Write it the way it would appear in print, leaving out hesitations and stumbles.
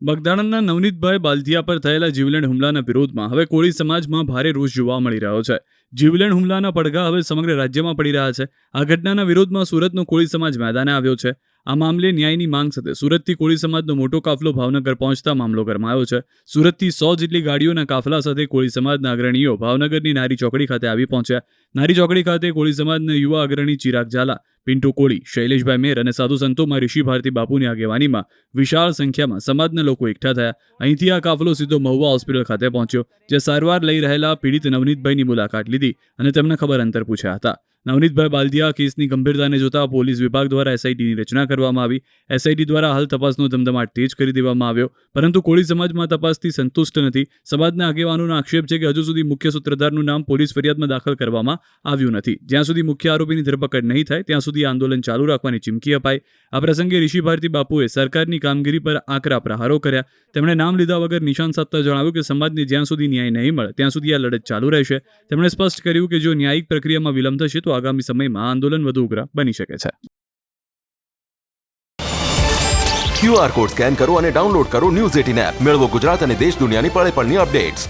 બગદાણાના નવનીતભાઈ બાલદિયા પર થયેલા જીવલેણ હુમલાના વિરોધમાં હવે કોળી સમાજમાં ભારે રોષ જોવા મળી રહ્યો છે. જીવલેણ હુમલાના પડઘા હવે સમગ્ર રાજ્યમાં પડી રહ્યા છે. આ ઘટનાના વિરોધમાં સુરતનો કોળી સમાજ મેદાને આવ્યો છે. આ મામલે ન્યાયની માંગ સાથે સુરતથી કોળી સમાજનો મોટો કાફલો ભાવનગર પહોંચતા મામલો ગરમાયો છે. સુરતથી 100 જેટલી ગાડીઓના કાફલા સાથે કોળી સમાજના અગ્રણીઓ ભાવનગરની નારી ચોકડી ખાતે આવી પહોંચ્યા. નારી ચોકડી ખાતે કોળી સમાજના યુવા અગ્રણી ચિરાગ ઝાલા, પિન્ટુ કોળી, શૈલેષભાઈ મેર અને સાધુ સંતોમાં ઋષિ ભારતી બાપુની આગેવાનીમાં વિશાળ સંખ્યામાં સમાજના લોકો એકઠા થયા. અહીંથી આ કાફલો સીધો મહુવા હોસ્પિટલ ખાતે પહોંચ્યો, જે સારવાર લઈ રહેલા પીડિત નવનીતભાઈની મુલાકાત લીધી અને તેમને ખબર અંતર પૂછ્યા હતા. નવનીતભાઈ બાલદિયા કેસની ગંભીરતાને જોતા પોલીસ વિભાગ દ્વારા એસઆઈટીની રચના કરવામાં આવી. એસઆઈટી દ્વારા હાલ તપાસનો ધમધમાટ તેજ કરી દેવામાં આવ્યો, પરંતુ કોળી સમાજમાં તપાસથી સંતુષ્ટ નથી. સમાજના આગેવાનોનો આક્ષેપ છે કે હજુ સુધી મુખ્ય સૂત્રધારનું નામ પોલીસ ફરિયાદમાં દાખલ કરવામાં આવ્યું નથી. જ્યાં સુધી મુખ્ય આરોપીની ધરપકડ નહીં થાય ત્યાં સુધી આંદોલન ચાલુ રાખવાની ચીમકી અપાઈ. આ પ્રસંગે ઋષિ ભારતી બાપુએ સરકારની કામગીરી પર આકરા પ્રહારો કર્યા. તેમણે નામ લીધા વગર નિશાન સાધતા જણાવ્યું કે સમાજને જ્યાં સુધી ન્યાય નહીં મળે ત્યાં સુધી આ લડત ચાલુ રહેશે. તેમણે સ્પષ્ટ કર્યું કે જો ન્યાયિક પ્રક્રિયામાં વિલંબ થશે તો આગામી સમયમાં આંદોલન વધુ ઉગ્ર બની શકે છે. QR કોડ સ્કેન કરો અને ડાઉનલોડ કરો ન્યૂઝ 18 એપ. મેળવો ગુજરાત અને દેશ દુનિયાની પળે પળની અપડેટ્સ.